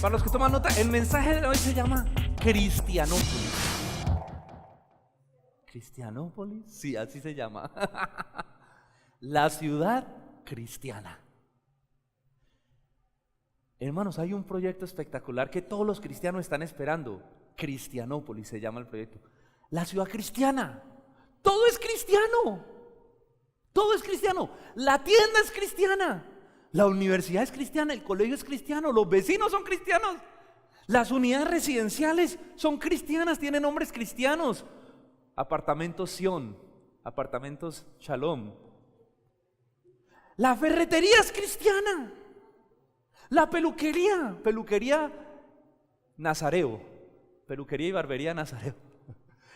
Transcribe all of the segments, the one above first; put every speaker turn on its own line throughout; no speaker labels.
Para los que toman nota, el mensaje de hoy se llama Cristianópolis. ¿Cristianópolis? Sí, así se llama. La ciudad cristiana. Hermanos, hay un proyecto espectacular que todos los cristianos están esperando. Cristianópolis se llama el proyecto. La ciudad cristiana. Todo es cristiano. Todo es cristiano. La tienda es cristiana. La universidad es cristiana. El colegio es cristiano. Los vecinos son cristianos. Las unidades residenciales son cristianas. Tienen nombres cristianos. Apartamentos Sion. Apartamentos Shalom. La ferretería es cristiana. La peluquería Nazareo. Peluquería y barbería Nazareo.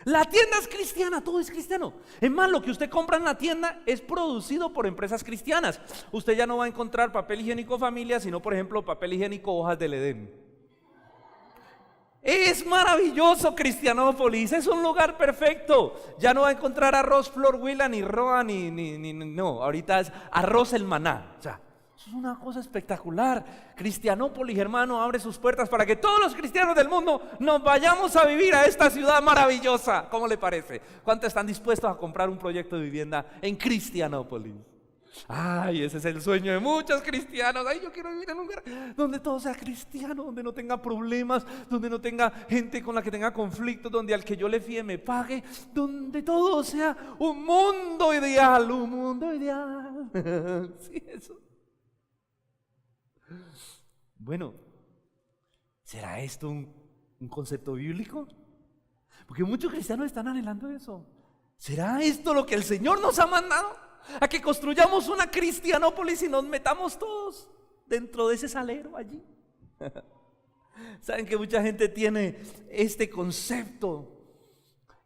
La tienda es cristiana, todo es cristiano. Es más, lo que usted compra en la tienda es producido por empresas cristianas. Usted ya no va a encontrar papel higiénico familia, sino por ejemplo papel higiénico hojas del Edén. Es maravilloso Cristianópolis, es un lugar perfecto. Ya no va a encontrar arroz Flor Huila, ni Roa, no, ahorita es arroz El Maná. O sea, eso es una cosa espectacular. Cristianópolis, hermano, abre sus puertas para que todos los cristianos del mundo nos vayamos a vivir a esta ciudad maravillosa. ¿Cómo le parece? ¿Cuántos están dispuestos a comprar un proyecto de vivienda en Cristianópolis? Ay, ese es el sueño de muchos cristianos. Ay, yo quiero vivir en un lugar donde todo sea cristiano, donde no tenga problemas, donde no tenga gente con la que tenga conflictos, donde al que yo le fíe me pague, donde todo sea un mundo ideal, un mundo ideal. Sí, eso. Bueno, ¿será esto un concepto bíblico? Porque muchos cristianos están anhelando eso. ¿Será esto lo que el Señor nos ha mandado? A que construyamos una Cristianópolis y nos metamos todos dentro de ese salero allí. Saben que mucha gente tiene este concepto,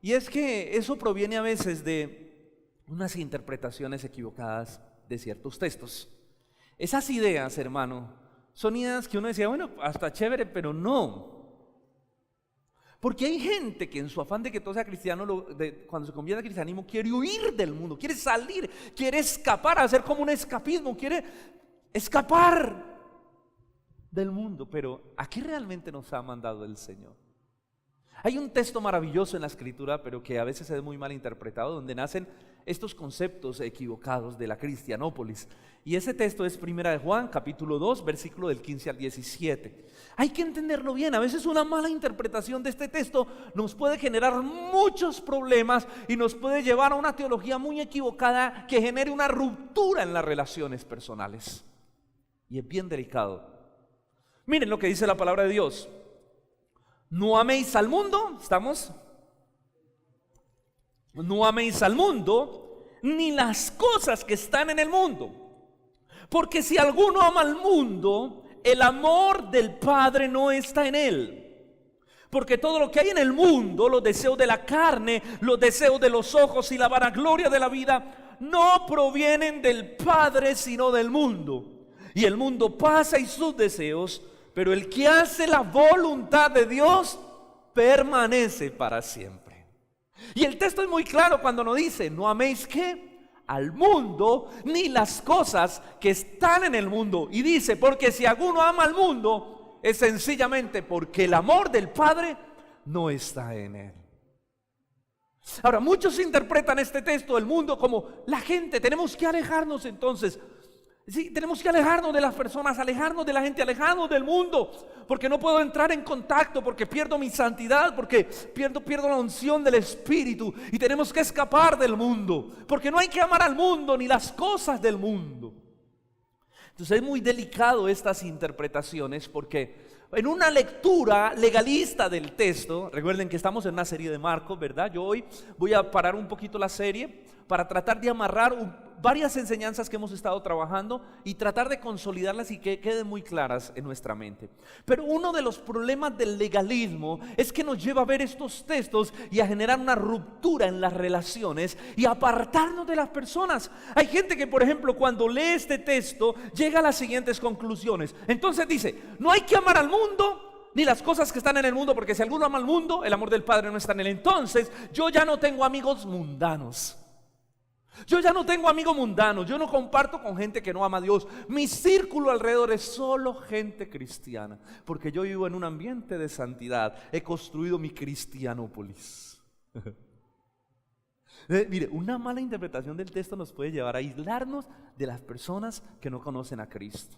y es que eso proviene a veces de unas interpretaciones equivocadas de ciertos textos. Esas ideas, hermano, son ideas que uno decía, bueno, hasta chévere, pero no. Porque hay gente que en su afán de que todo sea cristiano, cuando se convierte al cristianismo, quiere huir del mundo, quiere salir, quiere escapar, hacer como un escapismo, quiere escapar del mundo. Pero ¿a qué realmente nos ha mandado el Señor? Hay un texto maravilloso en la Escritura, pero que a veces es muy mal interpretado, donde nacen estos conceptos equivocados de la Cristianópolis. Y ese texto es 1 de Juan, capítulo 2, versículo del 15 al 17. Hay que entenderlo bien. A veces una mala interpretación de este texto nos puede generar muchos problemas y nos puede llevar a una teología muy equivocada que genere una ruptura en las relaciones personales. Y es bien delicado. Miren lo que dice la palabra de Dios. No améis al mundo, ¿estamos? No améis al mundo, ni las cosas que están en el mundo. Porque si alguno ama al mundo, el amor del Padre no está en él. Porque todo lo que hay en el mundo, los deseos de la carne, los deseos de los ojos y la vanagloria de la vida, no provienen del Padre, sino del mundo. Y el mundo pasa y sus deseos, pero el que hace la voluntad de Dios permanece para siempre. Y el texto es muy claro cuando nos dice, no améis ¿qué? Al mundo, ni las cosas que están en el mundo. Y dice, porque si alguno ama al mundo, es sencillamente porque el amor del Padre no está en él. Ahora, muchos interpretan este texto del mundo como la gente. Tenemos que alejarnos entonces. Sí, tenemos que alejarnos de las personas, alejarnos de la gente, alejarnos del mundo, porque no puedo entrar en contacto, porque pierdo mi santidad, porque pierdo la unción del Espíritu, y tenemos que escapar del mundo, porque no hay que amar al mundo ni las cosas del mundo. Entonces es muy delicado estas interpretaciones, porque en una lectura legalista del texto, recuerden que estamos en una serie de Marcos, ¿verdad? Yo hoy voy a parar un poquito la serie para tratar de amarrar varias enseñanzas que hemos estado trabajando y tratar de consolidarlas y que queden muy claras en nuestra mente. Pero uno de los problemas del legalismo es que nos lleva a ver estos textos y a generar una ruptura en las relaciones y apartarnos de las personas. Hay gente que, por ejemplo, cuando lee este texto llega a las siguientes conclusiones. Entonces dice, no hay que amar al mundo ni las cosas que están en el mundo, porque si alguno ama al mundo, el amor del Padre no está en él. Entonces yo ya no tengo amigos mundanos. Yo ya no tengo amigos mundanos, yo no comparto con gente que no ama a Dios. Mi círculo alrededor es solo gente cristiana, porque yo vivo en un ambiente de santidad. He construido mi cristianópolis. Mire, una mala interpretación del texto nos puede llevar a aislarnos de las personas que no conocen a Cristo.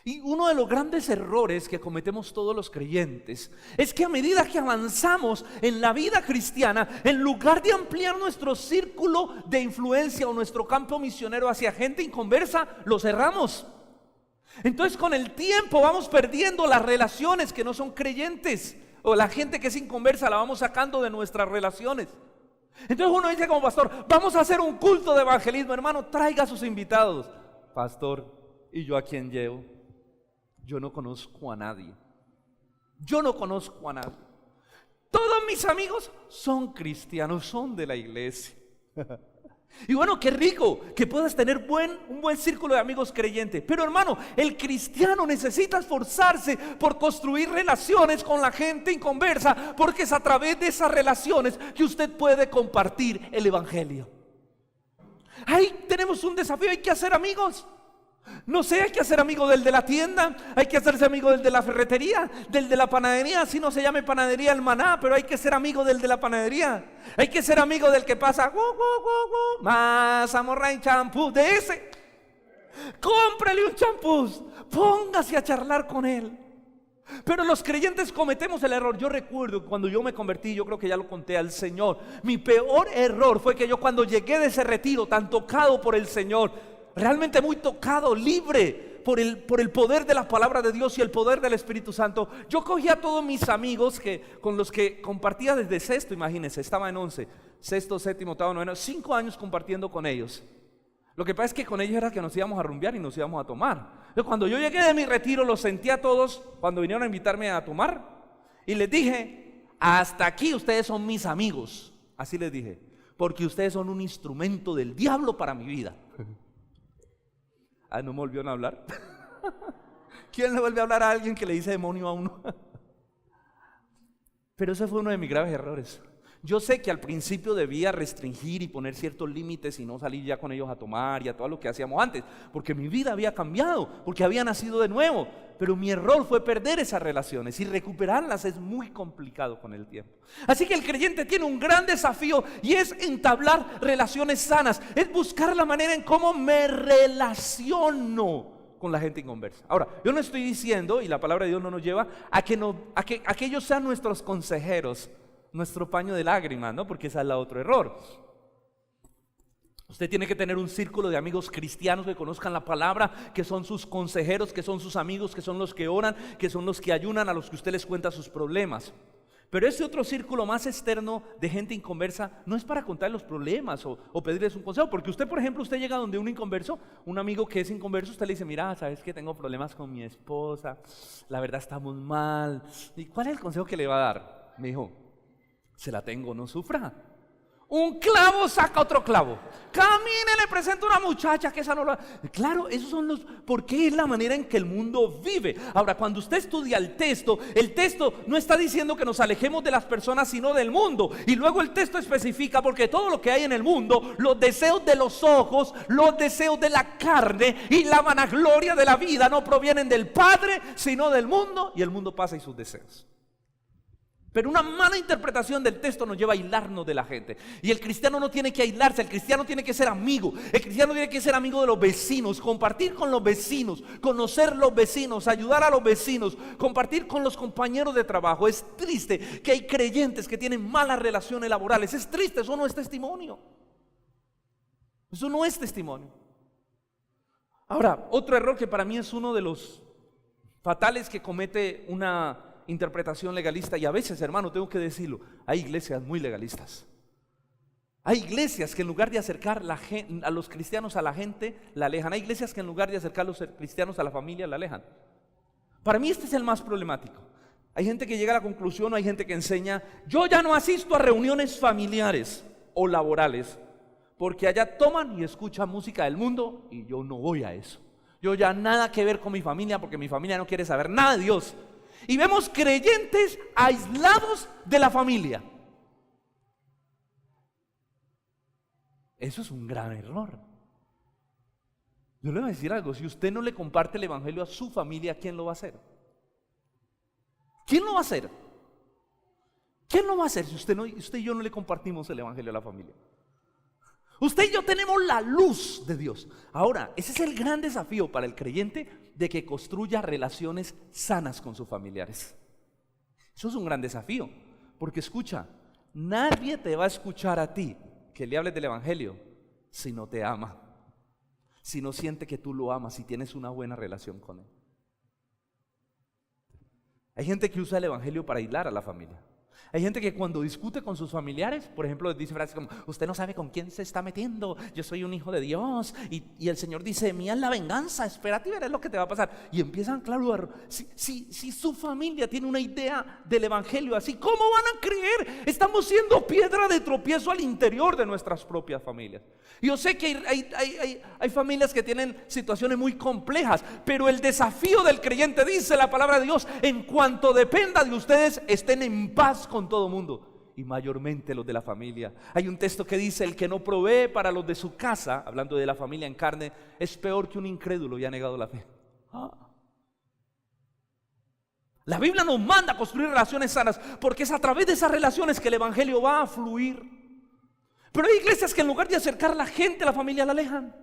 Y uno de los grandes errores que cometemos todos los creyentes es que a medida que avanzamos en la vida cristiana, en lugar de ampliar nuestro círculo de influencia o nuestro campo misionero hacia gente inconversa, lo cerramos. Entonces con el tiempo vamos perdiendo las relaciones que no son creyentes, o la gente que es inconversa la vamos sacando de nuestras relaciones. Entonces uno dice como pastor, vamos a hacer un culto de evangelismo, hermano, traiga a sus invitados. Pastor, ¿y yo a quién llevo? Yo no conozco a nadie. Yo no conozco a nadie. Todos mis amigos son cristianos, son de la iglesia. Y bueno, qué rico que puedas tener un buen círculo de amigos creyentes. Pero hermano, el cristiano necesita esforzarse por construir relaciones con la gente inconversa, porque es a través de esas relaciones que usted puede compartir el evangelio. Ahí tenemos un desafío, hay que hacer amigos. No sé, hay que hacer amigo del de la tienda, hay que hacerse amigo del de la ferretería, del de la panadería, así no se llame panadería El Maná, pero hay que ser amigo del de la panadería. Hay que ser amigo del que pasa más amorra en champú, de ese. Cómprale un champú, póngase a charlar con él. Pero los creyentes cometemos el error. Yo recuerdo cuando yo me convertí, yo creo que ya lo conté al Señor, mi peor error fue que yo cuando llegué de ese retiro tan tocado por el Señor, realmente muy tocado, libre por el poder de la palabra de Dios y el poder del Espíritu Santo, yo cogí a todos mis amigos con los que compartía desde sexto, imagínense, estaba en 11, sexto, séptimo, octavo, noveno, 5 años compartiendo con ellos. Lo que pasa es que con ellos era que nos íbamos a rumbear y nos íbamos a tomar. Entonces, cuando yo llegué de mi retiro, los sentí a todos cuando vinieron a invitarme a tomar y les dije, hasta aquí ustedes son mis amigos, así les dije, porque ustedes son un instrumento del diablo para mi vida. No me volvieron a hablar. ¿Quién le vuelve a hablar a alguien que le dice demonio a uno? Pero ese fue uno de mis graves errores. Yo sé que al principio debía restringir y poner ciertos límites y no salir ya con ellos a tomar y a todo lo que hacíamos antes, porque mi vida había cambiado, porque había nacido de nuevo. Pero mi error fue perder esas relaciones y recuperarlas es muy complicado con el tiempo. Así que el creyente tiene un gran desafío y es entablar relaciones sanas, es buscar la manera en cómo me relaciono con la gente inconversa. Ahora, yo no estoy diciendo, y la palabra de Dios no nos lleva a que ellos sean nuestros consejeros, nuestro paño de lágrimas, ¿no? Porque ese es el otro error. Usted tiene que tener un círculo de amigos cristianos que conozcan la palabra, que son sus consejeros, que son sus amigos, que son los que oran, que son los que ayunan, a los que usted les cuenta sus problemas. Pero ese otro círculo más externo de gente inconversa no es para contar los problemas o pedirles un consejo, porque usted, por ejemplo, usted llega donde un inconverso, un amigo que es inconverso, usted le dice, mira, sabes que tengo problemas con mi esposa, la verdad estamos mal. ¿Y cuál es el consejo que le va a dar? Me dijo, se la tengo, no sufra. Un clavo saca otro clavo. Camine, le presento a una muchacha que esa no lo... Claro, esos son los... porque es la manera en que el mundo vive. Ahora, cuando usted estudia el texto no está diciendo que nos alejemos de las personas, sino del mundo. Y luego el texto especifica, porque todo lo que hay en el mundo, los deseos de los ojos, los deseos de la carne y la vanagloria de la vida no provienen del Padre, sino del mundo, y el mundo pasa y sus deseos. Pero una mala interpretación del texto nos lleva a aislarnos de la gente. Y el cristiano no tiene que aislarse, el cristiano tiene que ser amigo. El cristiano tiene que ser amigo de los vecinos, compartir con los vecinos, conocer los vecinos, ayudar a los vecinos, compartir con los compañeros de trabajo. Es triste que hay creyentes que tienen malas relaciones laborales. Es triste, eso no es testimonio. Eso no es testimonio. Ahora, otro error que para mí es uno de los fatales que comete una interpretación legalista, y a veces, hermano, tengo que decirlo, hay iglesias muy legalistas. Hay iglesias que en lugar de acercar a los cristianos a la gente, la alejan. Hay iglesias que en lugar de acercar a los cristianos a la familia, la alejan. Para mí este es el más problemático. Hay gente que llega a la conclusión, o hay gente que enseña, yo ya no asisto a reuniones familiares o laborales, porque allá toman y escuchan música del mundo, y yo no voy a eso. Yo ya nada que ver con mi familia, porque mi familia no quiere saber nada de Dios. Y vemos creyentes aislados de la familia. Eso es un gran error. Yo le voy a decir algo, si usted no le comparte el evangelio a su familia, ¿quién lo va a hacer? ¿Quién lo va a hacer? ¿Quién lo va a hacer si usted y yo no le compartimos el evangelio a la familia? Usted y yo tenemos la luz de Dios. Ahora, ese es el gran desafío para el creyente, de que construya relaciones sanas con sus familiares. Eso es un gran desafío, porque escucha, nadie te va a escuchar a ti que le hables del evangelio si no te ama, si no siente que tú lo amas, si tienes una buena relación con él. Hay gente que usa el evangelio para aislar a la familia. Hay gente que cuando discute con sus familiares, por ejemplo, les dice frases como: usted no sabe con quién se está metiendo, yo soy un hijo de Dios, y el Señor dice: mía es la venganza, espérate y verás lo que te va a pasar. Y empiezan, claro, si su familia tiene una idea del evangelio así, ¿cómo van a creer? Estamos siendo piedra de tropiezo al interior de nuestras propias familias. Yo sé que hay familias que tienen situaciones muy complejas, pero el desafío del creyente, dice la palabra de Dios, en cuanto dependa de ustedes, estén en paz con todo mundo, y mayormente los de la familia. Hay un texto que dice: el que no provee para los de su casa, hablando de la familia en carne, es peor que un incrédulo y ha negado la fe. La Biblia nos manda a construir relaciones sanas, porque es a través de esas relaciones que el evangelio va a fluir. Pero hay iglesias que en lugar de acercar a la gente a la familia, la alejan.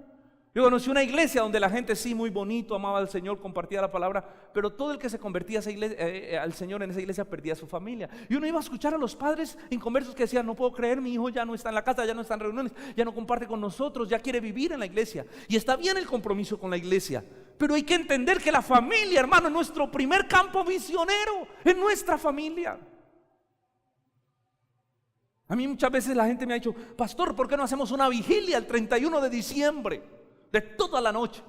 Yo conocí una iglesia donde la gente sí, muy bonito, amaba al Señor, compartía la palabra, pero todo el que se convertía a esa iglesia, al Señor en esa iglesia, perdía a su familia. Y uno iba a escuchar a los padres inconversos que decían: no puedo creer, mi hijo ya no está en la casa, ya no está en reuniones, ya no comparte con nosotros, ya quiere vivir en la iglesia. Y está bien el compromiso con la iglesia, pero hay que entender que la familia, hermano, es nuestro primer campo misionero, es nuestra familia. A mí muchas veces la gente me ha dicho: pastor, ¿por qué no hacemos una vigilia el 31 de diciembre? De toda la noche.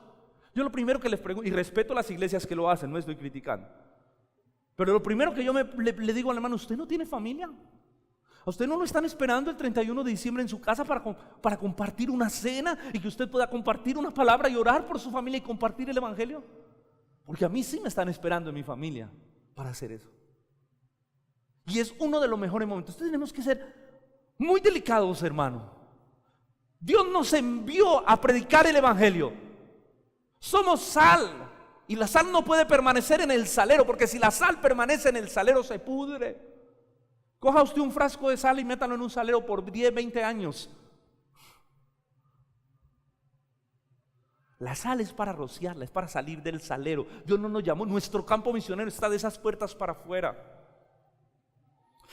Yo lo primero que les pregunto, y respeto las iglesias que lo hacen, no estoy criticando, pero lo primero que yo le digo al hermano: ¿usted no tiene familia? ¿A usted no lo están esperando el 31 de diciembre en su casa para compartir una cena y que usted pueda compartir una palabra y orar por su familia y compartir el evangelio? Porque a mí sí me están esperando en mi familia para hacer eso. Y es uno de los mejores momentos. Entonces tenemos que ser muy delicados, hermano. Dios nos envió a predicar el evangelio. Somos sal, y la sal no puede permanecer en el salero, porque si la sal permanece en el salero se pudre. Coja usted un frasco de sal y métalo en un salero por 10, 20 años. La sal es para rociarla, es para salir del salero. Dios no nos llamó, nuestro campo misionero está de esas puertas para afuera.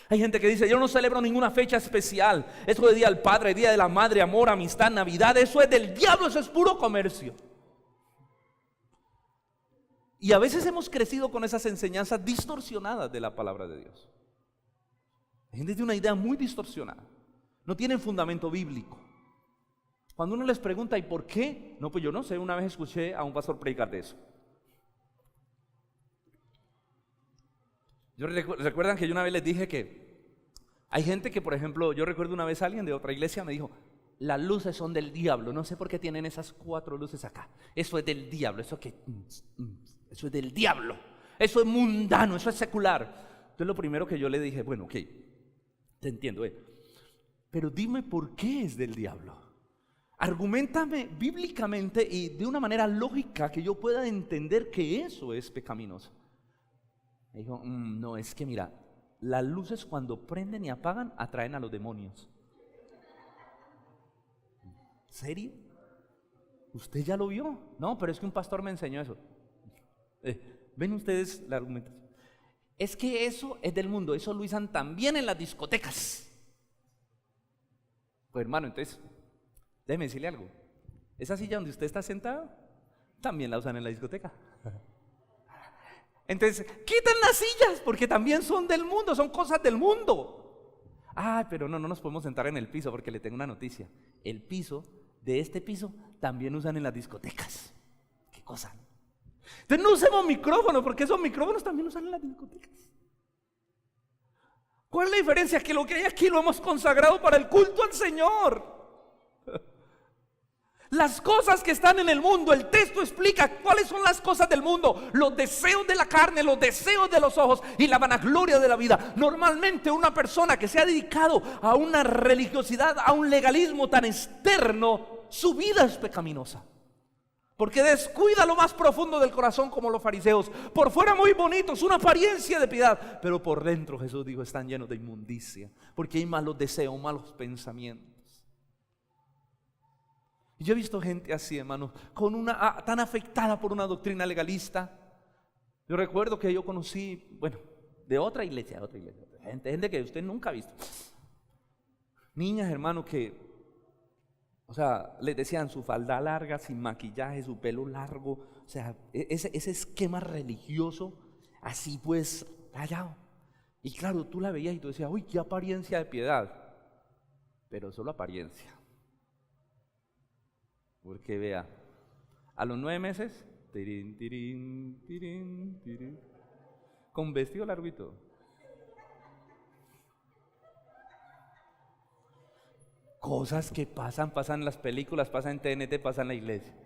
Hay gente que dice: yo no celebro ninguna fecha especial, eso de Día del Padre, Día de la Madre, amor, amistad, Navidad, eso es del diablo, eso es puro comercio. Y a veces hemos crecido con esas enseñanzas distorsionadas de la palabra de Dios. Hay gente que tiene una idea muy distorsionada, no tienen fundamento bíblico. Cuando uno les pregunta: ¿y por qué? No, pues yo no sé, una vez escuché a un pastor predicar de eso. ¿Recuerdan que yo una vez les dije que hay gente que, por ejemplo, yo recuerdo una vez alguien de otra iglesia me dijo: las luces son del diablo, no sé por qué tienen esas 4 luces acá, eso es del diablo, eso es del diablo, eso es mundano, eso es secular. Entonces lo primero que yo le dije: bueno, ok, te entiendo, pero dime por qué es del diablo. Argumentame bíblicamente y de una manera lógica que yo pueda entender que eso es pecaminoso. Me dijo: no, es que mira, las luces cuando prenden y apagan atraen a los demonios. ¿Serio? ¿Usted ya lo vio? No, pero es que un pastor me enseñó eso. ¿Ven ustedes la argumentación? Es que eso es del mundo, eso lo usan también en las discotecas. Pues hermano, entonces, déjeme decirle algo. Esa silla donde usted está sentado, también la usan en la discoteca. Entonces, quiten las sillas porque también son del mundo, son cosas del mundo. Pero no nos podemos sentar en el piso, porque le tengo una noticia. El piso, de este piso, también usan en las discotecas. ¿Qué cosa? Entonces no usemos micrófonos, porque esos micrófonos también usan en las discotecas. ¿Cuál es la diferencia? Que lo que hay aquí lo hemos consagrado para el culto al Señor. Las cosas que están en el mundo, el texto explica cuáles son las cosas del mundo: los deseos de la carne, los deseos de los ojos y la vanagloria de la vida. Normalmente una persona que se ha dedicado a una religiosidad, a un legalismo tan externo, su vida es pecaminosa, porque descuida lo más profundo del corazón, como los fariseos. Por fuera muy bonitos, una apariencia de piedad, pero por dentro, Jesús dijo, están llenos de inmundicia, porque hay malos deseos, malos pensamientos. Yo he visto gente así, hermano, tan afectada por una doctrina legalista. Yo recuerdo que yo conocí, de otra iglesia, gente que usted nunca ha visto. Niñas, hermano, que, les decían su falda larga, sin maquillaje, su pelo largo, ese esquema religioso, así pues, rayado. Y claro, tú la veías y tú decías, uy, qué apariencia de piedad, pero solo apariencia. Porque vea, a los 9 meses, con vestido largo y todo. Cosas que pasan en las películas, pasan en TNT, pasan en la iglesia.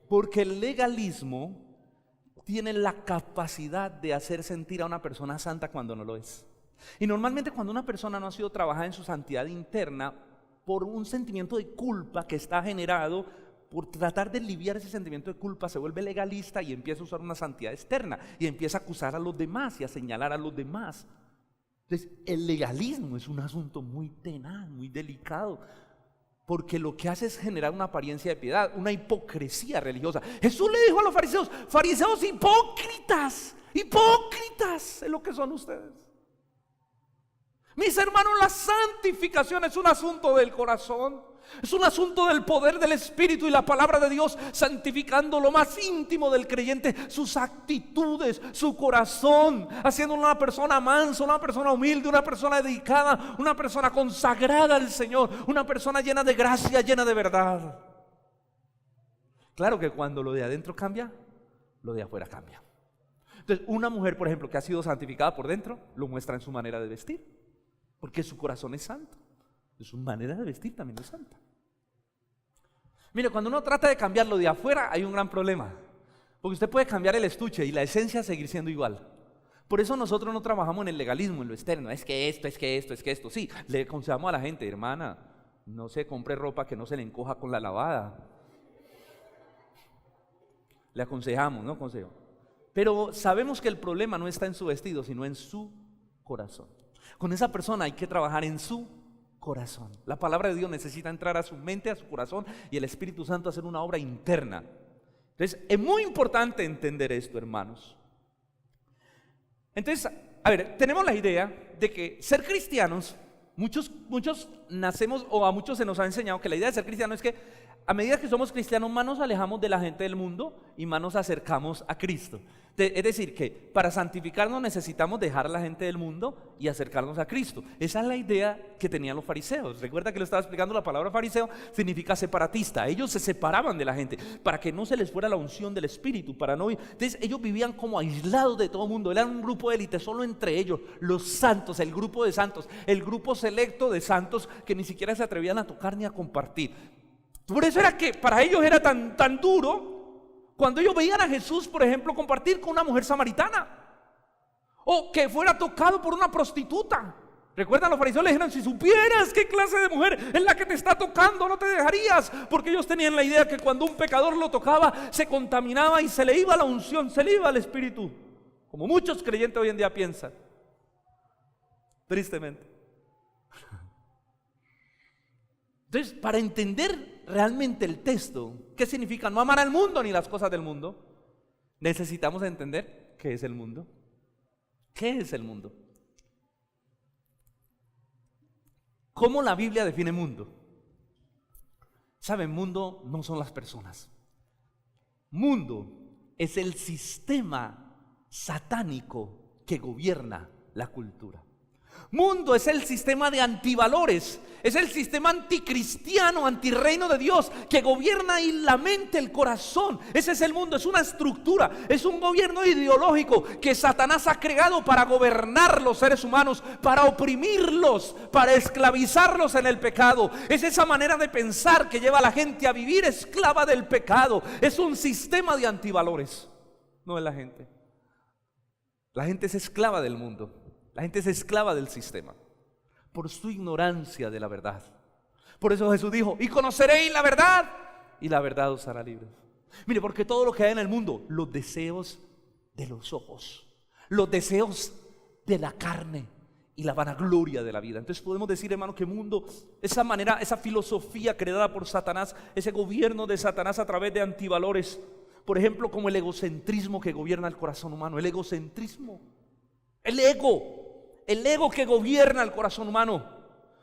Porque el legalismo tiene la capacidad de hacer sentir a una persona santa cuando no lo es. Y normalmente cuando una persona no ha sido trabajada en su santidad interna, por un sentimiento de culpa que está generado, por tratar de aliviar ese sentimiento de culpa, se vuelve legalista y empieza a usar una santidad externa y empieza a acusar a los demás y a señalar a los demás. Entonces, el legalismo es un asunto muy tenaz, muy delicado, porque lo que hace es generar una apariencia de piedad, una hipocresía religiosa. Jesús le dijo a los fariseos: fariseos hipócritas, hipócritas es lo que son ustedes. Mis hermanos, la santificación es un asunto del corazón, es un asunto del poder del Espíritu y la palabra de Dios santificando lo más íntimo del creyente, sus actitudes, su corazón, haciendo una persona mansa, una persona humilde, una persona dedicada, una persona consagrada al Señor, una persona llena de gracia, llena de verdad. Claro que cuando lo de adentro cambia, lo de afuera cambia. Entonces, una mujer, por ejemplo, que ha sido santificada por dentro, lo muestra en su manera de vestir, porque su corazón es santo. Su manera de vestir también es santa. Mire, cuando uno trata de cambiar lo de afuera, hay un gran problema, porque usted puede cambiar el estuche y la esencia seguir siendo igual. Por eso nosotros no trabajamos en el legalismo, en lo externo. Es que esto. Sí, le aconsejamos a la gente: hermana, no se compre ropa que no se le encoja con la lavada. Le aconsejamos, ¿no? Consejo. Pero sabemos que el problema no está en su vestido, sino en su corazón. Con esa persona hay que trabajar en su corazón. La palabra de Dios necesita entrar a su mente, a su corazón, y el Espíritu Santo hacer una obra interna. Entonces, es muy importante entender esto, hermanos. Entonces, tenemos la idea de que ser cristianos, muchos nacemos, o a muchos se nos ha enseñado que la idea de ser cristiano es que a medida que somos cristianos, más nos alejamos de la gente del mundo y más nos acercamos a Cristo. Es decir, que para santificarnos necesitamos dejar a la gente del mundo y acercarnos a Cristo. Esa es la idea que tenían los fariseos. Recuerda que lo estaba explicando, la palabra fariseo significa separatista. Ellos se separaban de la gente para que no se les fuera la unción del Espíritu, para no. Entonces ellos vivían como aislados de todo el mundo. Eran un grupo de élite solo entre ellos, los santos, el grupo de santos, el grupo selecto de santos que ni siquiera se atrevían a tocar ni a compartir. Por eso era que para ellos era tan duro cuando ellos veían a Jesús, por ejemplo, compartir con una mujer samaritana, o que fuera tocado por una prostituta. Recuerdan, los fariseos le dijeron: si supieras qué clase de mujer es la que te está tocando, no te dejarías. Porque ellos tenían la idea que cuando un pecador lo tocaba, se contaminaba y se le iba la unción, se le iba el Espíritu, como muchos creyentes hoy en día piensan, tristemente. Entonces, para entender realmente el texto, ¿qué significa no amar al mundo ni las cosas del mundo? Necesitamos entender qué es el mundo. ¿Qué es el mundo? ¿Cómo la Biblia define mundo? ¿Saben? Mundo no son las personas. Mundo es el sistema satánico que gobierna la cultura. Mundo es el sistema de antivalores, es el sistema anticristiano, antirreino de Dios, que gobierna ahí la mente, el corazón. Ese es el mundo, es una estructura, es un gobierno ideológico que Satanás ha creado para gobernar los seres humanos, para oprimirlos, para esclavizarlos en el pecado. Es esa manera de pensar que lleva a la gente a vivir esclava del pecado. Es un sistema de antivalores, no es la gente. La gente es esclava del mundo. La gente es esclava del sistema por su ignorancia de la verdad. Por eso Jesús dijo: y conoceréis la verdad, y la verdad os hará libres. Mire, porque todo lo que hay en el mundo, los deseos de los ojos, los deseos de la carne y la vanagloria de la vida. Entonces podemos decir, hermano, que mundo, esa manera, esa filosofía creada por Satanás, ese gobierno de Satanás a través de antivalores, por ejemplo, como el egocentrismo que gobierna el corazón humano, el egocentrismo. El ego que gobierna el corazón humano.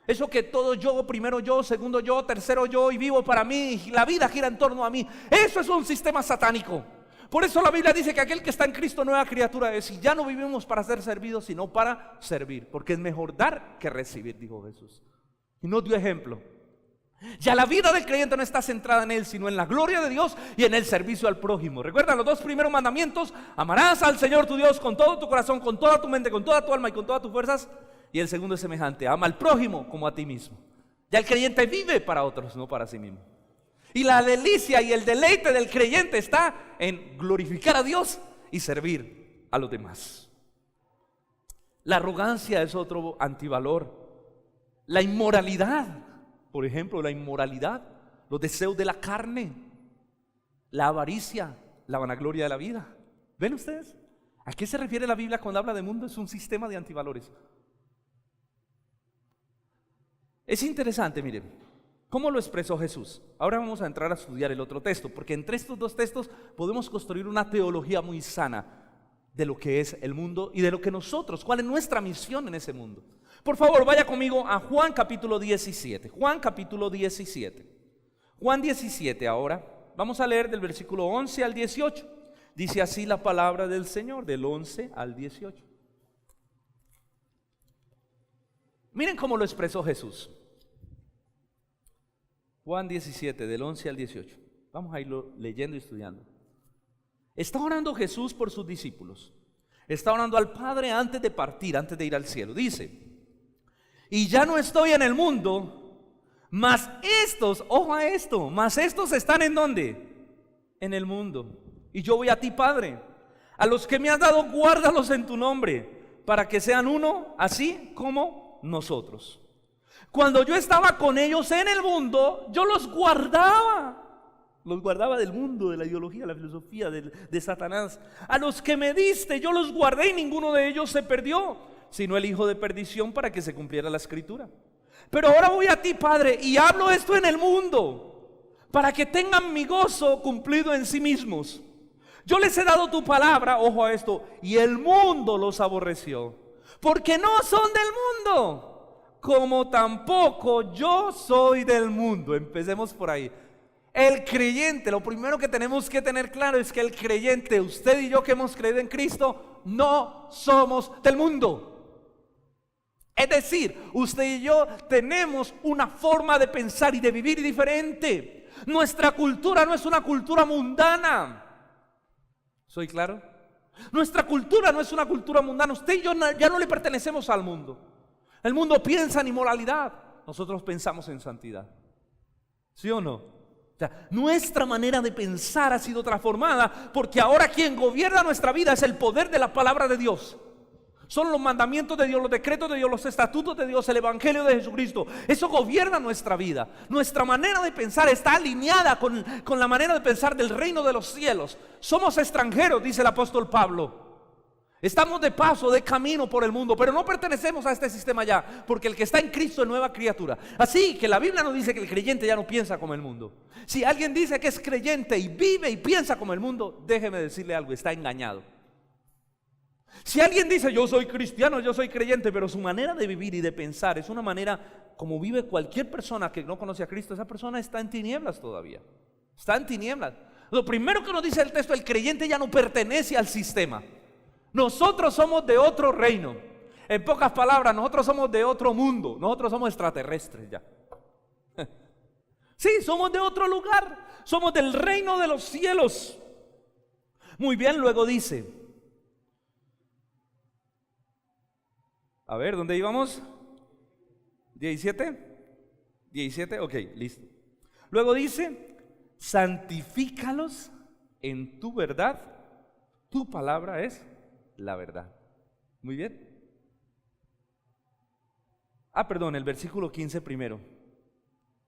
Eso que todo yo, primero yo, segundo yo, tercero yo, y vivo para mí, y la vida gira en torno a mí. Eso es un sistema satánico. Por eso la Biblia dice que aquel que está en Cristo, nueva criatura es, y ya no vivimos para ser servidos, sino para servir, porque es mejor dar que recibir, dijo Jesús. Y nos dio ejemplo. Ya la vida del creyente no está centrada en él, sino en la gloria de Dios y en el servicio al prójimo. Recuerda los dos primeros mandamientos: amarás al Señor tu Dios con todo tu corazón, con toda tu mente, con toda tu alma y con todas tus fuerzas. Y el segundo es semejante: ama al prójimo como a ti mismo. Ya el creyente vive para otros, no para sí mismo. Y la delicia y el deleite del creyente está en glorificar a Dios y servir a los demás. La arrogancia es otro antivalor. La inmoralidad, por ejemplo, la inmoralidad, los deseos de la carne, la avaricia, la vanagloria de la vida. ¿Ven ustedes? ¿A qué se refiere la Biblia cuando habla de mundo? Es un sistema de antivalores. Es interesante, miren, ¿cómo lo expresó Jesús? Ahora vamos a entrar a estudiar el otro texto, porque entre estos dos textos podemos construir una teología muy sana de lo que es el mundo y de lo que nosotros, cuál es nuestra misión en ese mundo. Por favor, vaya conmigo a Juan capítulo 17. Juan capítulo 17. Juan 17 ahora. Vamos a leer del versículo 11 al 18. Dice así la palabra del Señor, del 11 al 18. Miren cómo lo expresó Jesús. Juan 17, del 11 al 18. Vamos a irlo leyendo y estudiando. Está orando Jesús por sus discípulos. Está orando al Padre antes de partir, antes de ir al cielo. Dice: y ya no estoy en el mundo, mas estos, ojo a esto, mas estos están ¿en dónde? En el mundo. Y yo voy a ti, Padre. A los que me has dado, guárdalos en tu nombre, para que sean uno, así como nosotros. Cuando yo estaba con ellos en el mundo, yo los guardaba. Los guardaba del mundo, de la ideología, de la filosofía, de Satanás. A los que me diste, yo los guardé y ninguno de ellos se perdió, sino el hijo de perdición, para que se cumpliera la escritura. Pero ahora voy a ti, Padre, y hablo esto en el mundo, para que tengan mi gozo cumplido en sí mismos. Yo les he dado tu palabra, ojo a esto, y el mundo los aborreció, porque no son del mundo, como tampoco yo soy del mundo. Empecemos por ahí. El creyente, lo primero que tenemos que tener claro es que el creyente, usted y yo que hemos creído en Cristo, no somos del mundo. Es decir, usted y yo tenemos una forma de pensar y de vivir diferente. Nuestra cultura no es una cultura mundana. ¿Soy claro? Nuestra cultura no es una cultura mundana. Usted y yo ya no le pertenecemos al mundo. El mundo piensa en inmoralidad, nosotros pensamos en santidad. ¿Sí o no? O sea, nuestra manera de pensar ha sido transformada, porque ahora quien gobierna nuestra vida es el poder de la palabra de Dios. Son los mandamientos de Dios, los decretos de Dios, los estatutos de Dios, el evangelio de Jesucristo. Eso gobierna nuestra vida. Nuestra manera de pensar está alineada con la manera de pensar del reino de los cielos. Somos extranjeros, dice el apóstol Pablo. Estamos de paso, de camino por el mundo, pero no pertenecemos a este sistema ya, porque el que está en Cristo es nueva criatura. Así que la Biblia nos dice que el creyente ya no piensa como el mundo. Si alguien dice que es creyente y vive y piensa como el mundo, déjeme decirle algo, está engañado. Si alguien dice yo soy cristiano, yo soy creyente, pero su manera de vivir y de pensar es una manera como vive cualquier persona que no conoce a Cristo, esa persona está en tinieblas todavía. Está en tinieblas. Lo primero que nos dice el texto, el creyente ya no pertenece al sistema. Nosotros somos de otro reino. En pocas palabras, nosotros somos de otro mundo, nosotros somos extraterrestres ya. Sí, somos de otro lugar, somos del reino de los cielos. Muy bien, luego dice, a ver, ¿dónde íbamos? 17, ok, listo. Luego dice, santifícalos en tu verdad, tu palabra es la verdad. Muy bien. Perdón, el versículo 15 primero.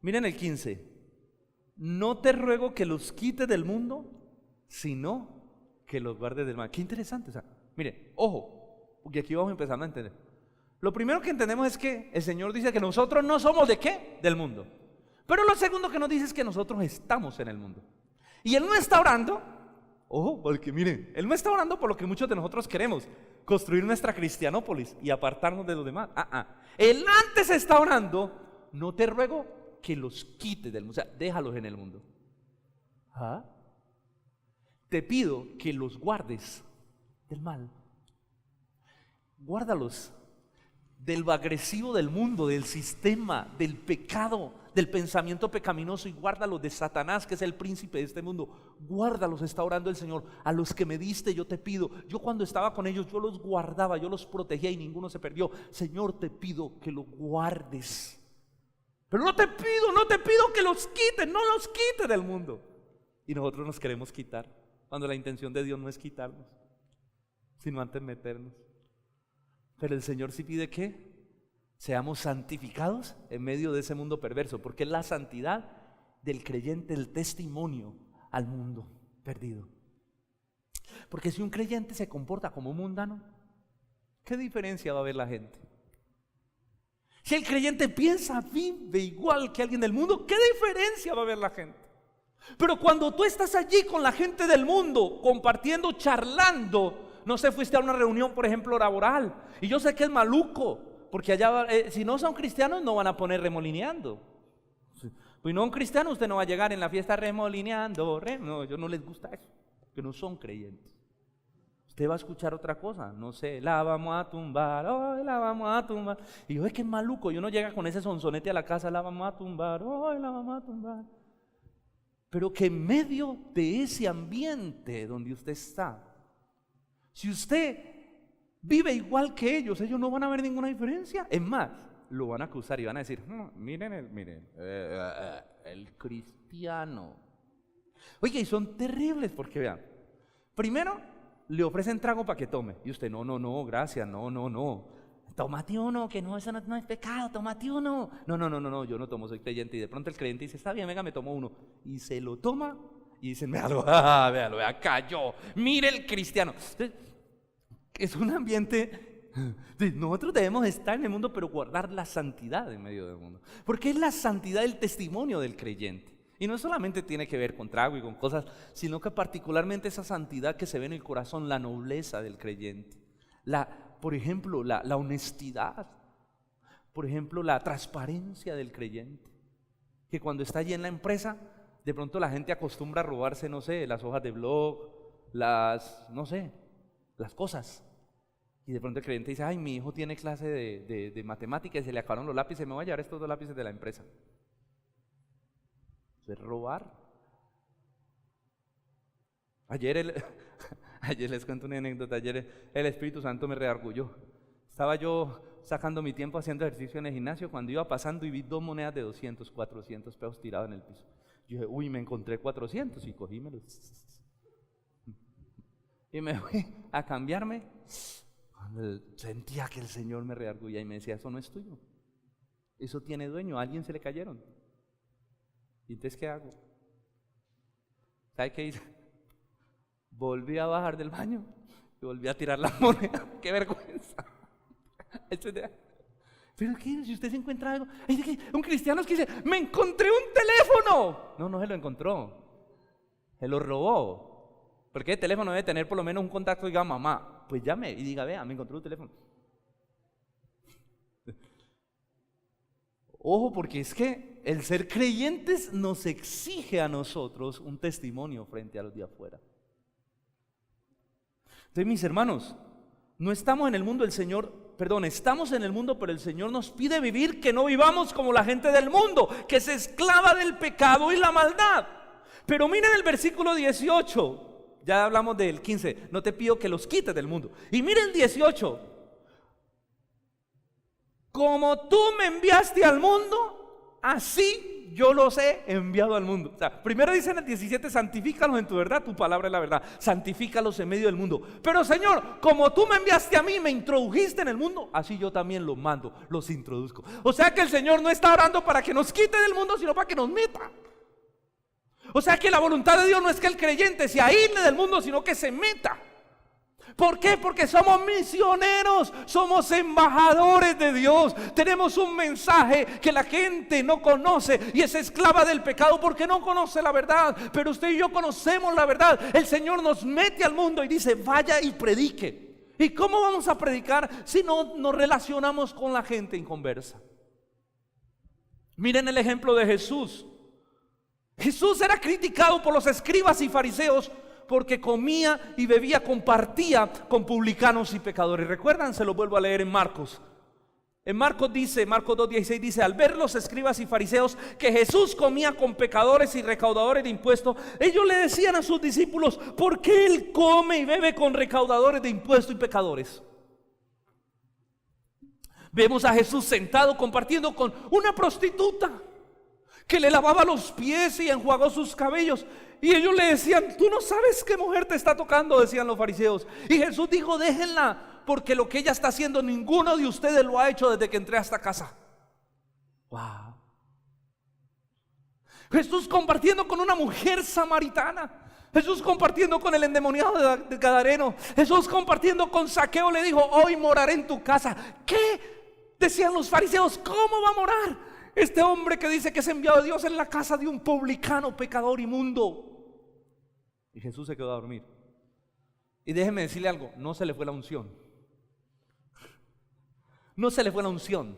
Miren el 15. No te ruego que los quites del mundo, sino que los guardes del mal. Qué interesante. O sea, miren, ojo, porque aquí vamos empezando a entender. Lo primero que entendemos es que el Señor dice que nosotros no somos ¿de qué? Del mundo. Pero lo segundo que nos dice es que nosotros estamos en el mundo. Y Él no está orando, ojo, porque miren, Él no está orando por lo que muchos de nosotros queremos, construir nuestra cristianópolis y apartarnos de los demás. Él antes está orando, no te ruego que los quites del mundo, o sea, déjalos en el mundo. Te pido que los guardes del mal. Guárdalos de lo agresivo del mundo, del sistema, del pecado, del pensamiento pecaminoso, y guárdalos de Satanás, que es el príncipe de este mundo. Guárdalos, está orando el Señor. A los que me diste yo te pido. Yo cuando estaba con ellos yo los guardaba, yo los protegía y ninguno se perdió. Señor, te pido que los guardes. Pero no te pido que los quites, no los quites del mundo. Y nosotros nos queremos quitar, cuando la intención de Dios no es quitarnos, sino antes meternos. Pero el Señor sí pide que seamos santificados en medio de ese mundo perverso, porque es la santidad del creyente el testimonio al mundo perdido. Porque si un creyente se comporta como un mundano, ¿qué diferencia va a haber la gente? Si el creyente piensa, vive igual que alguien del mundo, ¿qué diferencia va a haber la gente? Pero cuando tú estás allí con la gente del mundo, compartiendo, charlando, no sé, fuiste a una reunión, por ejemplo, laboral, y yo sé que es maluco, porque allá, si no son cristianos, no van a poner remolineando. Pues no, un cristiano, usted no va a llegar en la fiesta remolineando, no, ellos no les gusta eso, que no son creyentes. Usted va a escuchar otra cosa, no sé, la vamos a tumbar, hoy la vamos a tumbar. Y yo, es que es maluco, yo no llega con ese sonsonete a la casa, la vamos a tumbar, hoy la vamos a tumbar. Pero que en medio de ese ambiente donde usted está, si usted vive igual que ellos no van a ver ninguna diferencia. Es más, lo van a acusar y van a decir, miren el cristiano. Oiga, y son terribles porque vean, primero le ofrecen trago para que tome, y usted, no, gracias, no. Tómate uno, que no, eso no es pecado, tómate uno. No, yo no tomo, soy creyente. Y de pronto el creyente dice, está bien, venga, me tomo uno. Y se lo toma y dicen, véalo, cayó, mire el cristiano. Entonces, es un ambiente, nosotros debemos estar en el mundo, pero guardar la santidad en medio del mundo. Porque es la santidad del testimonio del creyente. Y no solamente tiene que ver con trago y con cosas, sino que particularmente esa santidad que se ve en el corazón, la nobleza del creyente. Por ejemplo, la honestidad, por ejemplo, la transparencia del creyente, que cuando está allí en la empresa, de pronto la gente acostumbra a robarse, no sé, las hojas de blog, las cosas, y de pronto el creyente dice, ay, mi hijo tiene clase de matemáticas y se le acabaron los lápices, me voy a llevar estos 2 lápices de la empresa. Eso es robar. Ayer les cuento una anécdota. Ayer el Espíritu Santo me redarguyó. Estaba yo sacando mi tiempo haciendo ejercicio en el gimnasio cuando iba pasando y vi 2 monedas de 200, 400 pesos tiradas en el piso. Yo dije, uy, me encontré 400 y cogímelos. Y me fui a cambiarme. Sentía que el Señor me redarguía y me decía, eso no es tuyo. Eso tiene dueño, a alguien se le cayeron. ¿Y entonces qué hago? ¿Sabe qué hice? Volví a bajar del baño y volví a tirar la moneda. ¡Qué vergüenza! ¿Pero qué? Si usted se encuentra algo, un cristiano es que dice, ¡me encontré un teléfono! No se lo encontró, se lo robó. Porque el teléfono debe tener por lo menos un contacto y diga, mamá, pues llame y diga, vea, me encontré un teléfono. Ojo, porque es que el ser creyentes nos exige a nosotros un testimonio frente a los de afuera. Entonces, mis hermanos, no estamos en el mundo, el Señor estamos en el mundo, pero el Señor nos pide vivir que no vivamos como la gente del mundo, que es esclava del pecado y la maldad. Pero miren el versículo 18, ya hablamos del 15, no te pido que los quites del mundo. Y miren el 18, como tú me enviaste al mundo, así yo los he enviado al mundo. O sea, primero dice en el 17, santifícalos en tu verdad, tu palabra es la verdad, santifícalos en medio del mundo. Pero Señor, como tú me enviaste a mí, me introdujiste en el mundo, así yo también los mando, los introduzco. O sea que el Señor no está orando para que nos quite del mundo, sino para que nos meta. O sea que la voluntad de Dios no es que el creyente se aísle del mundo, sino que se meta. ¿Por qué? Porque somos misioneros, somos embajadores de Dios. Tenemos un mensaje que la gente no conoce y es esclava del pecado porque no conoce la verdad. Pero usted y yo conocemos la verdad. El Señor nos mete al mundo y dice, vaya y predique. ¿Y cómo vamos a predicar si no nos relacionamos con la gente inconversa? Miren el ejemplo de Jesús. Jesús era criticado por los escribas y fariseos porque comía y bebía, compartía con publicanos y pecadores. ¿Recuerdan? Se lo vuelvo a leer en Marcos. En Marcos dice, Marcos 2:16 dice, al ver los escribas y fariseos que Jesús comía con pecadores y recaudadores de impuestos, ellos le decían a sus discípulos, ¿por qué él come y bebe con recaudadores de impuestos y pecadores? Vemos a Jesús sentado compartiendo con una prostituta que le lavaba los pies y enjuagó sus cabellos. Y ellos le decían, tú no sabes qué mujer te está tocando, decían los fariseos. Y Jesús dijo, déjenla, porque lo que ella está haciendo ninguno de ustedes lo ha hecho desde que entré a esta casa. Wow. Jesús compartiendo con una mujer samaritana. Jesús compartiendo con el endemoniado de Gadareno. Jesús compartiendo con Zaqueo, le dijo, hoy moraré en tu casa. ¿Qué? Decían los fariseos, ¿cómo va a morar este hombre que dice que es enviado de Dios en la casa de un publicano, pecador, inmundo? Y Jesús se quedó a dormir. Y déjeme decirle algo, no se le fue la unción. No se le fue la unción.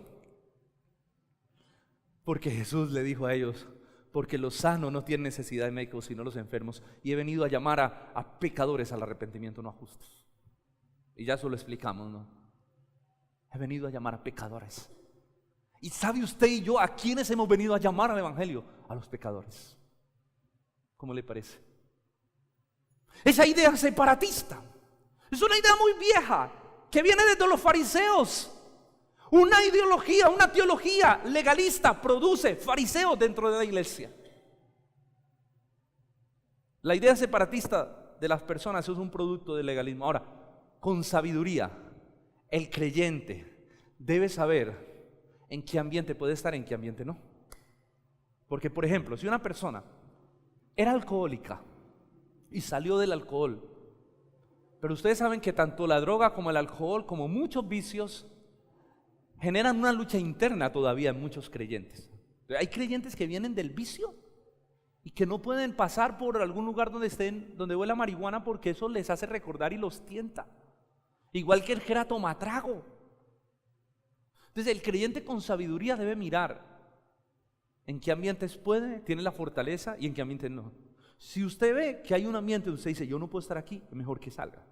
Porque Jesús le dijo a ellos, porque los sanos no tienen necesidad de médicos sino los enfermos, y he venido a llamar a pecadores al arrepentimiento, no a justos. Y ya eso lo explicamos, ¿no? He venido a llamar a pecadores. ¿Y sabe usted y yo a quiénes hemos venido a llamar al evangelio? A los pecadores. ¿Cómo le parece? Esa idea separatista es una idea muy vieja que viene desde los fariseos. Una ideología, una teología legalista produce fariseos dentro de la iglesia. La idea separatista de las personas es un producto del legalismo. Ahora, con sabiduría, el creyente debe saber en qué ambiente puede estar y en qué ambiente no. Porque, por ejemplo, si una persona era alcohólica y salió del alcohol, pero ustedes saben que tanto la droga como el alcohol, como muchos vicios, generan una lucha interna todavía en muchos creyentes. Hay creyentes que vienen del vicio y que no pueden pasar por algún lugar donde huela marihuana porque eso les hace recordar y los tienta. Igual que el que era tomatrago. Entonces el creyente con sabiduría debe mirar en qué ambientes tiene la fortaleza y en qué ambientes no. Si usted ve que hay un ambiente donde usted dice, yo no puedo estar aquí, es mejor que salga.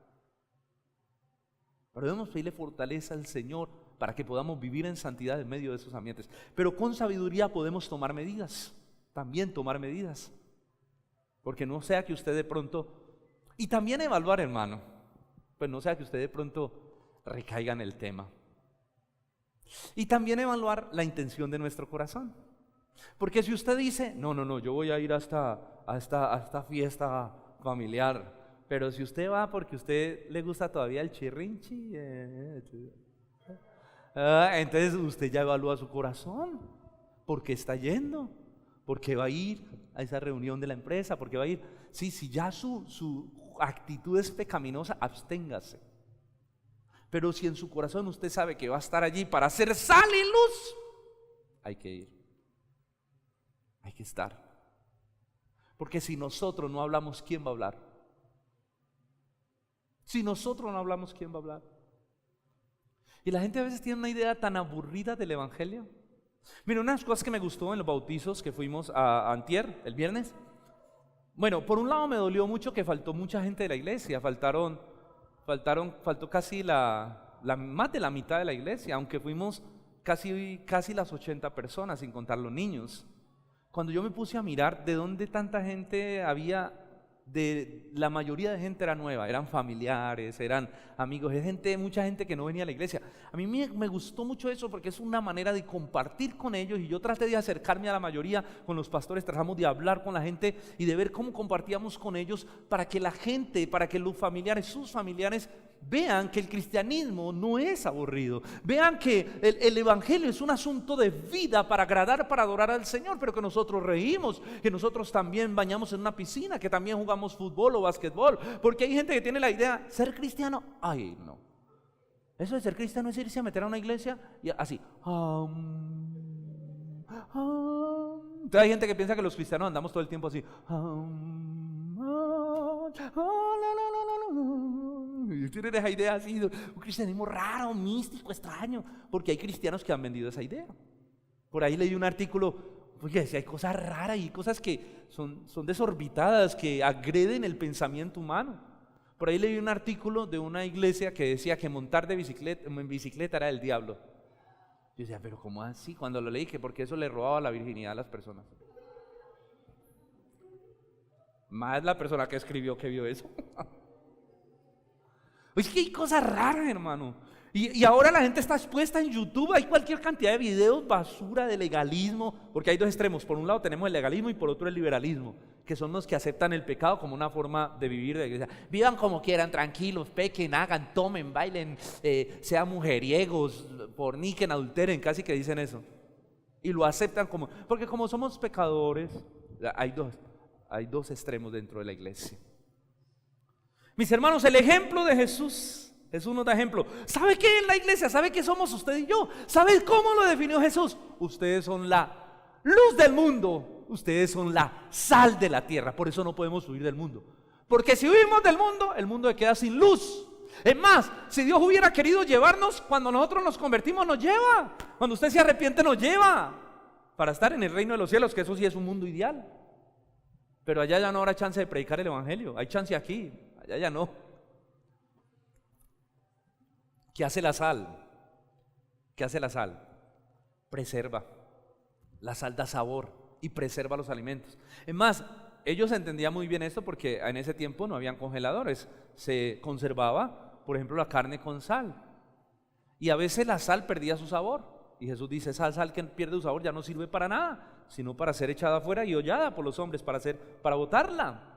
Pero debemos pedirle fortaleza al Señor para que podamos vivir en santidad en medio de esos ambientes. Pero con sabiduría podemos tomar medidas, también tomar medidas. Porque no sea que usted de pronto, y también evaluar, hermano, pues no sea que usted de pronto recaiga en el tema. Y también evaluar la intención de nuestro corazón. Porque si usted dice, no, yo voy a ir a esta fiesta familiar, pero si usted va porque a usted le gusta todavía el chirrinchi, entonces usted ya evalúa su corazón, ¿por qué está yendo? ¿Por qué va a ir a esa reunión de la empresa? ¿Por qué va a ir? Sí, si ya su actitud es pecaminosa, absténgase. Pero si en su corazón usted sabe que va a estar allí para hacer sal y luz, hay que ir. Hay que estar. Porque si nosotros no hablamos, ¿quién va a hablar? Si nosotros no hablamos, ¿quién va a hablar? Y la gente a veces tiene una idea tan aburrida del evangelio. Mira, una de las cosas que me gustó en los bautizos que fuimos a antier, el viernes. Bueno, por un lado me dolió mucho que faltó mucha gente de la iglesia. Faltó casi la más de la mitad de la iglesia, aunque fuimos casi las 80 personas, sin contar los niños. Cuando yo me puse a mirar de dónde tanta gente había, la mayoría de gente era nueva, eran familiares, eran amigos, mucha gente que no venía a la iglesia. A mí me gustó mucho eso porque es una manera de compartir con ellos, y yo traté de acercarme a la mayoría con los pastores, tratamos de hablar con la gente y de ver cómo compartíamos con ellos para que la gente, para que los familiares, sus familiares, vean que el cristianismo no es aburrido, vean que el evangelio es un asunto de vida para agradar, para adorar al Señor, pero que nosotros reímos, que nosotros también bañamos en una piscina, que también jugamos fútbol o básquetbol, porque hay gente que tiene la idea, ser cristiano, ay no, eso de ser cristiano es irse a meter a una iglesia y así, entonces hay gente que piensa que los cristianos andamos todo el tiempo así, y tienen esa idea así, un cristianismo raro, místico, extraño, porque hay cristianos que han vendido esa idea. Por ahí leí un artículo, porque decía, hay cosas raras y cosas que son desorbitadas, que agreden el pensamiento humano. Por ahí leí un artículo de una iglesia que decía que montar en bicicleta era del diablo. Yo decía, pero ¿cómo así? Cuando lo leí, que porque eso le robaba la virginidad a las personas. Más la persona que escribió que vio eso. Es que hay cosas raras, hermano. Y ahora la gente está expuesta en YouTube, hay cualquier cantidad de videos basura de legalismo, porque hay dos extremos. Por un lado tenemos el legalismo y por otro el liberalismo, que son los que aceptan el pecado como una forma de vivir de iglesia. Vivan como quieran, tranquilos, pequen, hagan, tomen, bailen, sean mujeriegos, forniquen, adulteren, casi que dicen eso. Y lo aceptan porque como somos pecadores, hay dos extremos dentro de la iglesia. Mis hermanos, el ejemplo de Jesús nos da ejemplo. ¿Sabe qué es la iglesia? ¿Sabe qué somos usted y yo? ¿Sabe cómo lo definió Jesús? Ustedes son la luz del mundo, ustedes son la sal de la tierra. Por eso no podemos huir del mundo, porque si huimos del mundo, el mundo queda sin luz. Es más, si Dios hubiera querido llevarnos, cuando nosotros nos convertimos, nos lleva. Cuando usted se arrepiente, nos lleva para estar en el reino de los cielos, que eso sí es un mundo ideal. Pero allá ya no habrá chance de predicar el evangelio, hay chance aquí, allá ya no. ¿Qué hace la sal? ¿Qué hace la sal? Preserva. La sal da sabor y preserva los alimentos. Es más, ellos entendían muy bien esto porque en ese tiempo no habían congeladores. Se conservaba, por ejemplo, la carne con sal. Y a veces la sal perdía su sabor. Y Jesús dice, esa sal que pierde su sabor ya no sirve para nada, sino para ser echada afuera y hollada por los hombres, para botarla.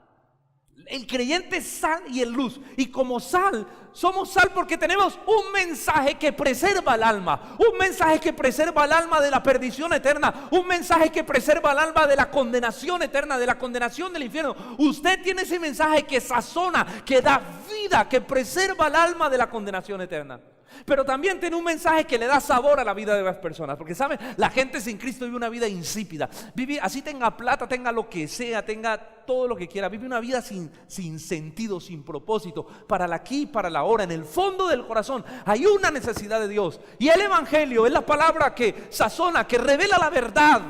El creyente es sal y es luz, y como sal, somos sal porque tenemos un mensaje que preserva el alma, un mensaje que preserva el alma de la perdición eterna, un mensaje que preserva el alma de la condenación eterna, de la condenación del infierno. Usted tiene ese mensaje que sazona, que da vida, que preserva el alma de la condenación eterna. Pero también tiene un mensaje que le da sabor a la vida de las personas, porque saben, la gente sin Cristo vive una vida insípida, vive así, tenga plata, tenga lo que sea, tenga todo lo que quiera, vive una vida sin sentido, sin propósito, para el aquí y para el ahora. En el fondo del corazón hay una necesidad de Dios, y el evangelio es la palabra que sazona, que revela la verdad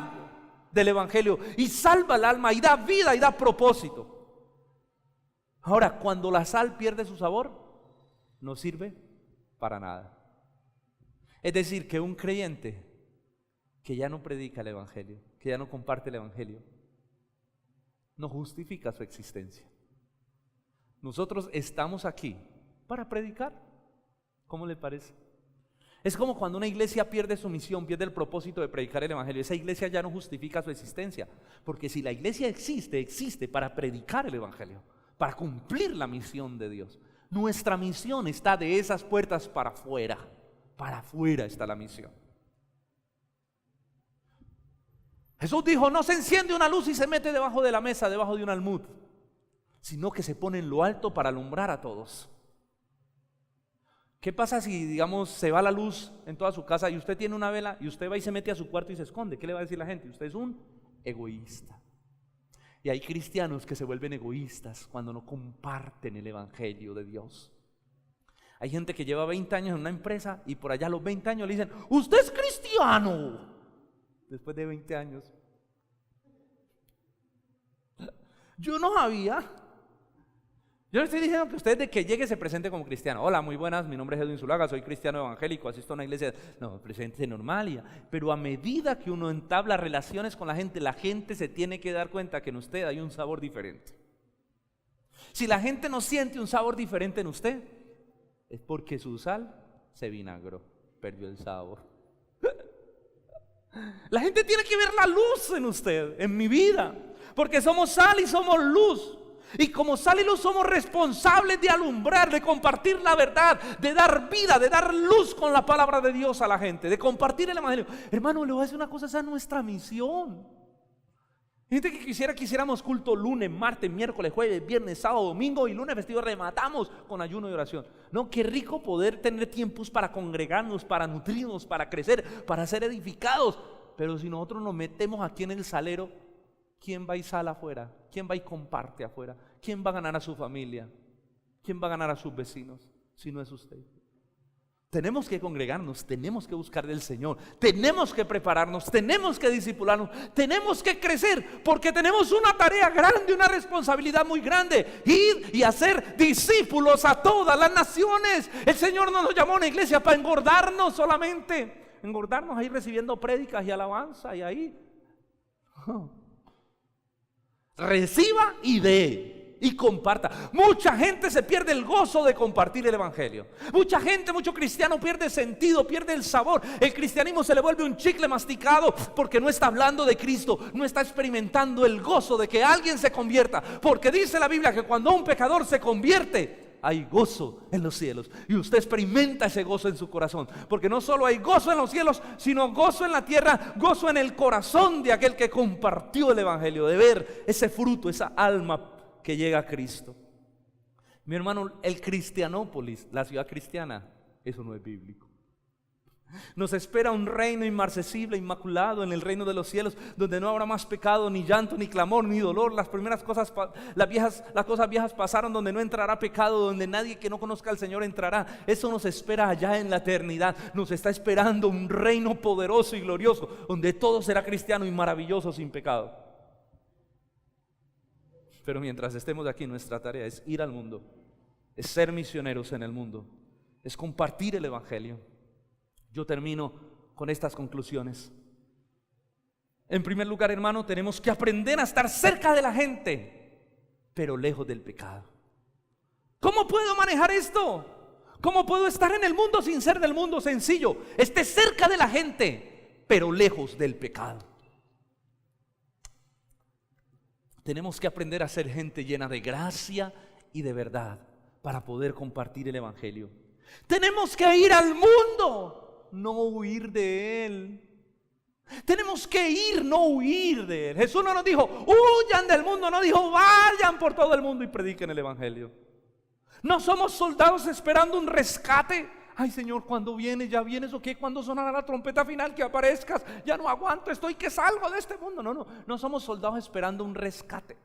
del evangelio y salva el alma y da vida y da propósito. Ahora, cuando la sal pierde su sabor, no sirve para nada. Es decir, que un creyente que ya no predica el evangelio, que ya no comparte el evangelio, no justifica su existencia. Nosotros estamos aquí para predicar. ¿Cómo le parece? Es como cuando una iglesia pierde su misión, pierde el propósito de predicar el evangelio. Esa iglesia ya no justifica su existencia, porque si la iglesia existe para predicar el evangelio, para cumplir la misión de Dios. Nuestra misión está de esas puertas para afuera está la misión. Jesús dijo, no se enciende una luz y se mete debajo de la mesa, debajo de un almud, sino que se pone en lo alto para alumbrar a todos. ¿Qué pasa si, digamos, se va la luz en toda su casa y usted tiene una vela y usted va y se mete a su cuarto y se esconde? ¿Qué le va a decir la gente? Usted es un egoísta. Y hay cristianos que se vuelven egoístas cuando no comparten el evangelio de Dios. Hay gente que lleva 20 años en una empresa y por allá a los 20 años le dicen, usted es cristiano. Después de 20 años. Yo no sabía. Yo no estoy diciendo que usted de que llegue se presente como cristiano. Hola, muy buenas, mi nombre es Edwin Zulaga, soy cristiano evangélico, asisto a una iglesia. No, presente normal. Pero a medida que uno entabla relaciones con la gente se tiene que dar cuenta que en usted hay un sabor diferente. Si la gente no siente un sabor diferente en usted, es porque su sal se vinagró, perdió el sabor. La gente tiene que ver la luz en usted, en mi vida, porque somos sal y somos luz. Y como sal y luz somos responsables de alumbrar, de compartir la verdad, de dar vida, de dar luz con la palabra de Dios a la gente, de compartir el evangelio. Hermano, le voy a decir una cosa, esa es nuestra misión. Gente que quisiéramos culto lunes, martes, miércoles, jueves, viernes, sábado, domingo y lunes festivo rematamos con ayuno y oración. No, qué rico poder tener tiempos para congregarnos, para nutrirnos, para crecer, para ser edificados. Pero si nosotros nos metemos aquí en el salero, ¿quién va y sale afuera? ¿Quién va y comparte afuera? ¿Quién va a ganar a su familia? ¿Quién va a ganar a sus vecinos? Si no es usted. Tenemos que congregarnos, tenemos que buscar del Señor, tenemos que prepararnos, tenemos que discipularnos, tenemos que crecer, porque tenemos una tarea grande, una responsabilidad muy grande: ir y hacer discípulos a todas las naciones. El Señor no nos llamó a una iglesia para engordarnos solamente, engordarnos ahí recibiendo prédicas y alabanza y ahí. Reciba y dé. Y comparta. Mucha gente se pierde el gozo de compartir el evangelio. Mucha gente, mucho cristiano pierde sentido, pierde el sabor. El cristianismo se le vuelve un chicle masticado porque no está hablando de Cristo, no está experimentando el gozo de que alguien se convierta. Porque dice la Biblia que cuando un pecador se convierte, hay gozo en los cielos. Y usted experimenta ese gozo en su corazón. Porque no solo hay gozo en los cielos, sino gozo en la tierra, gozo en el corazón de aquel que compartió el evangelio, de ver ese fruto, esa alma que llega a Cristo. Mi hermano, el Cristianópolis, la ciudad cristiana, eso no es bíblico. Nos espera un reino inmarcesible, inmaculado, en el reino de los cielos, donde no habrá más pecado, ni llanto, ni clamor, ni dolor. Las primeras cosas, las cosas viejas pasaron, donde no entrará pecado, donde nadie que no conozca al Señor entrará. Eso nos espera allá en la eternidad. Nos está esperando un reino poderoso y glorioso, donde todo será cristiano y maravilloso, sin pecado. Pero mientras estemos aquí, nuestra tarea es ir al mundo, es ser misioneros en el mundo, es compartir el evangelio. Yo termino con estas conclusiones. En primer lugar, hermano, tenemos que aprender a estar cerca de la gente, pero lejos del pecado. ¿Cómo puedo manejar esto? ¿Cómo puedo estar en el mundo sin ser del mundo? Sencillo, esté cerca de la gente, pero lejos del pecado. Tenemos que aprender a ser gente llena de gracia y de verdad para poder compartir el evangelio. Tenemos que ir al mundo, no huir de él. Tenemos que ir, no huir de él. Jesús no nos dijo, huyan del mundo, no dijo, vayan por todo el mundo y prediquen el evangelio. No somos soldados esperando un rescate. Ay, Señor, ¿cuándo vienes? ¿Ya vienes o qué? ¿Cuándo sonará la trompeta final? Que aparezcas. Ya no aguanto, estoy que salgo de este mundo. No somos soldados esperando un rescate.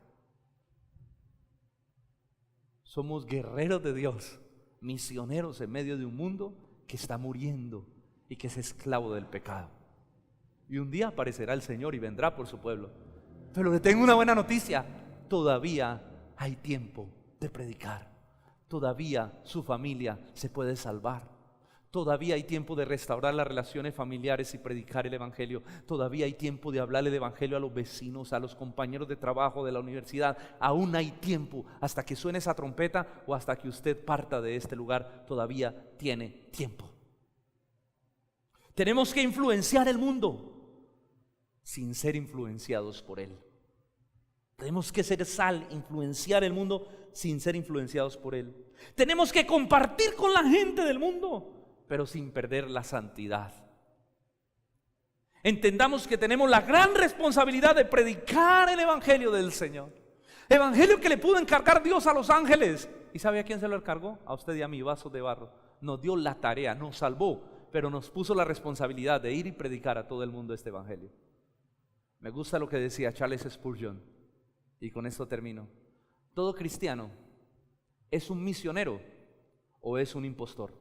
Somos guerreros de Dios, misioneros en medio de un mundo que está muriendo y que es esclavo del pecado. Y un día aparecerá el Señor y vendrá por su pueblo. Pero le tengo una buena noticia: todavía hay tiempo de predicar. Todavía su familia se puede salvar. Todavía hay tiempo de restaurar las relaciones familiares y predicar el evangelio. Todavía hay tiempo de hablarle de evangelio a los vecinos, a los compañeros de trabajo de la universidad. Aún hay tiempo hasta que suene esa trompeta o hasta que usted parta de este lugar. Todavía tiene tiempo. Tenemos que influenciar el mundo sin ser influenciados por él. Tenemos que ser sal, influenciar el mundo sin ser influenciados por él. Tenemos que compartir con la gente del mundo, pero sin perder la santidad. Entendamos que tenemos la gran responsabilidad de predicar el evangelio del Señor. Evangelio que le pudo encargar Dios a los ángeles. ¿Y sabe a quién se lo encargó? A usted y a mí, vasos de barro. Nos dio la tarea, nos salvó, pero nos puso la responsabilidad de ir y predicar a todo el mundo este evangelio. Me gusta lo que decía Charles Spurgeon, y con esto termino. Todo cristiano ¿es un misionero o es un impostor?